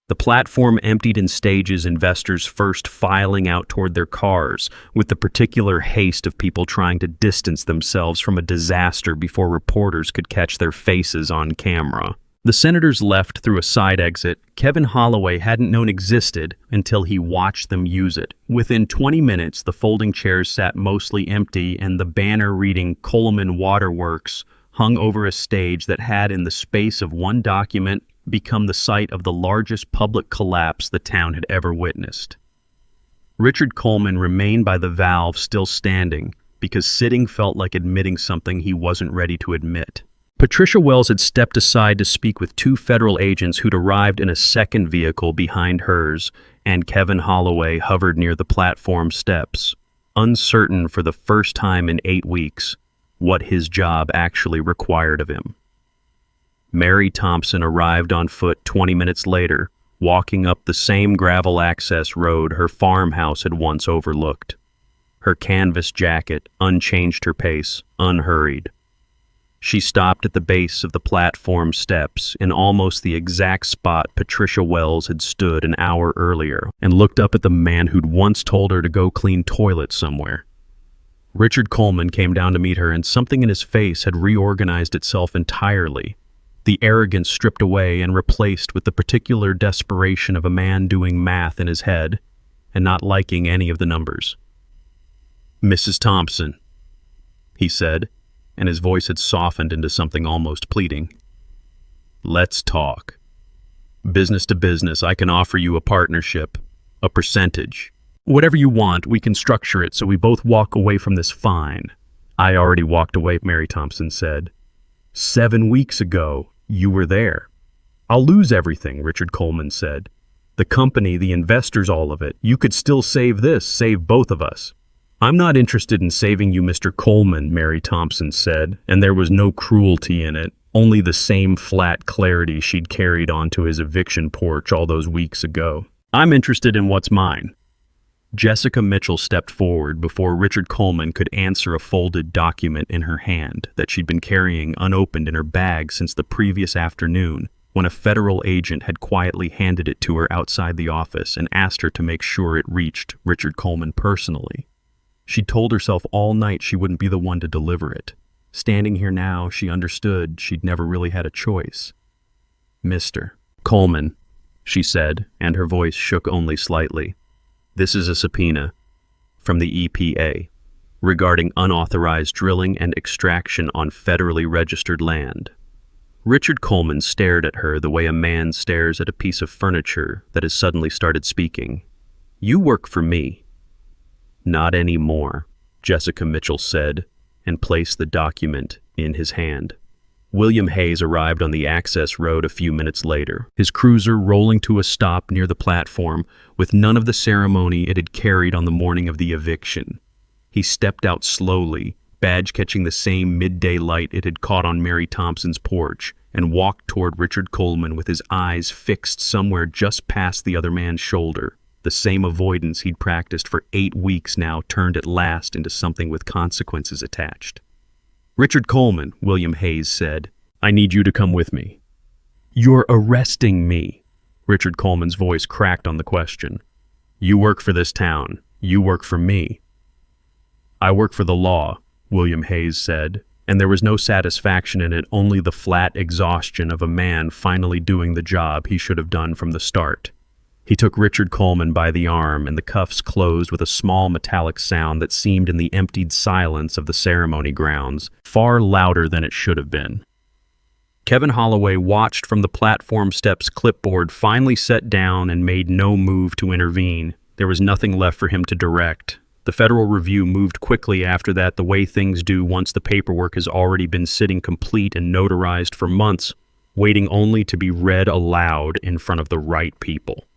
The platform emptied in stages, investors first filing out toward their cars, with the particular haste of people trying to distance themselves from a disaster before reporters could catch their faces on camera. The senators left through a side exit Kevin Holloway hadn't known existed until he watched them use it. Within 20 minutes, the folding chairs sat mostly empty, and the banner reading Coleman Waterworks hung over a stage that had, in the space of one document, become the site of the largest public collapse the town had ever witnessed. Richard Coleman remained by the valve, still standing, because sitting felt like admitting something he wasn't ready to admit. Patricia Wells had stepped aside to speak with 2 federal agents who'd arrived in a second vehicle behind hers, and Kevin Holloway hovered near the platform steps, uncertain for the first time in 8 weeks what his job actually required of him. Mary Thompson arrived on foot 20 minutes later, walking up the same gravel access road her farmhouse had once overlooked. Her canvas jacket unchanged her pace, unhurried. She stopped at the base of the platform steps in almost the exact spot Patricia Wells had stood an hour earlier, and looked up at the man who'd once told her to go clean toilets somewhere. Richard Coleman came down to meet her, and something in his face had reorganized itself entirely. The arrogance stripped away and replaced with the particular desperation of a man doing math in his head and not liking any of the numbers. "Mrs. Thompson," he said, and his voice had softened into something almost pleading. "Let's talk. Business to business, I can offer you a partnership, a percentage. Whatever you want, we can structure it so we both walk away from this fine." "I already walked away," Mary Thompson said. 7 weeks ago, you were there." "I'll lose everything," Richard Coleman said. "The company, the investors, all of it. You could still save this, save both of us." "I'm not interested in saving you, Mr. Coleman," Mary Thompson said, and there was no cruelty in it, only the same flat clarity she'd carried onto his eviction porch all those weeks ago. "I'm interested in what's mine." Jessica Mitchell stepped forward before Richard Coleman could answer a folded document in her hand that she'd been carrying unopened in her bag since the previous afternoon, when a federal agent had quietly handed it to her outside the office and asked her to make sure it reached Richard Coleman personally. She'd told herself all night she wouldn't be the one to deliver it. Standing here now, she understood she'd never really had a choice. "Mr. Coleman," she said, and her voice shook only slightly. "This is a subpoena from the EPA regarding unauthorized drilling and extraction on federally registered land." Richard Coleman stared at her the way a man stares at a piece of furniture that has suddenly started speaking. "You work for me." "Not anymore," Jessica Mitchell said, and placed the document in his hand. William Hayes arrived on the access road a few minutes later, his cruiser rolling to a stop near the platform with none of the ceremony it had carried on the morning of the eviction. He stepped out slowly, badge catching the same midday light it had caught on Mary Thompson's porch, and walked toward Richard Coleman with his eyes fixed somewhere just past the other man's shoulder. The same avoidance he'd practiced for 8 weeks now turned at last into something with consequences attached. "Richard Coleman," William Hayes said, "I need you to come with me." "You're arresting me." Richard Coleman's voice cracked on the question. "You work for this town. You work for me." "I work for the law," William Hayes said, and there was no satisfaction in it, only the flat exhaustion of a man finally doing the job he should have done from the start. He took Richard Coleman by the arm, and the cuffs closed with a small metallic sound that seemed in the emptied silence of the ceremony grounds, far louder than it should have been. Kevin Holloway watched from the platform steps, clipboard finally set down, and made no move to intervene. There was nothing left for him to direct. The Federal Review moved quickly after that, the way things do once the paperwork has already been sitting complete and notarized for months, waiting only to be read aloud in front of the right people.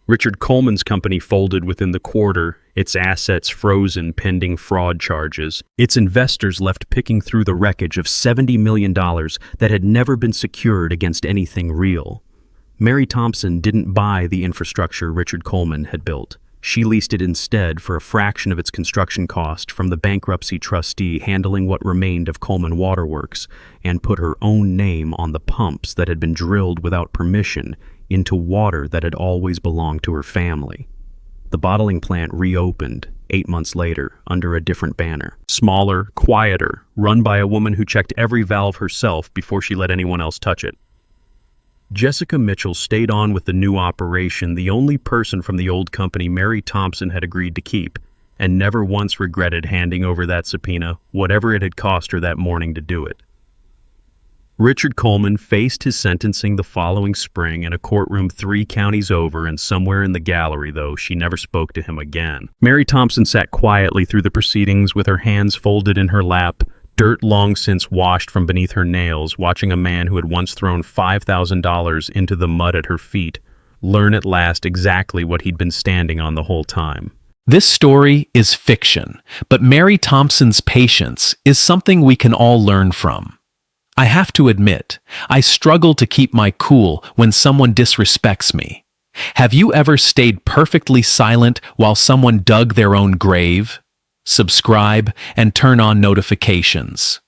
Richard Coleman's company folded within the quarter, its assets frozen pending fraud charges, its investors left picking through the wreckage of $70 million that had never been secured against anything real. Mary Thompson didn't buy the infrastructure Richard Coleman had built. She leased it instead for a fraction of its construction cost from the bankruptcy trustee handling what remained of Coleman Waterworks, and put her own name on the pumps that had been drilled without permission into water that had always belonged to her family. The bottling plant reopened 8 months later under a different banner. Smaller, quieter, run by a woman who checked every valve herself before she let anyone else touch it. Jessica Mitchell stayed on with the new operation, the only person from the old company Mary Thompson had agreed to keep, and never once regretted handing over that subpoena, whatever it had cost her that morning to do it. Richard Coleman faced his sentencing the following spring in a courtroom 3 counties over, and somewhere in the gallery, though, she never spoke to him again. Mary Thompson sat quietly through the proceedings with her hands folded in her lap, dirt long since washed from beneath her nails, watching a man who had once thrown $5,000 into the mud at her feet learn at last exactly what he'd been standing on the whole time. This story is fiction, but Mary Thompson's patience is something we can all learn from. I have to admit, I struggle to keep my cool when someone disrespects me. Have you ever stayed perfectly silent while someone dug their own grave? Subscribe and turn on notifications.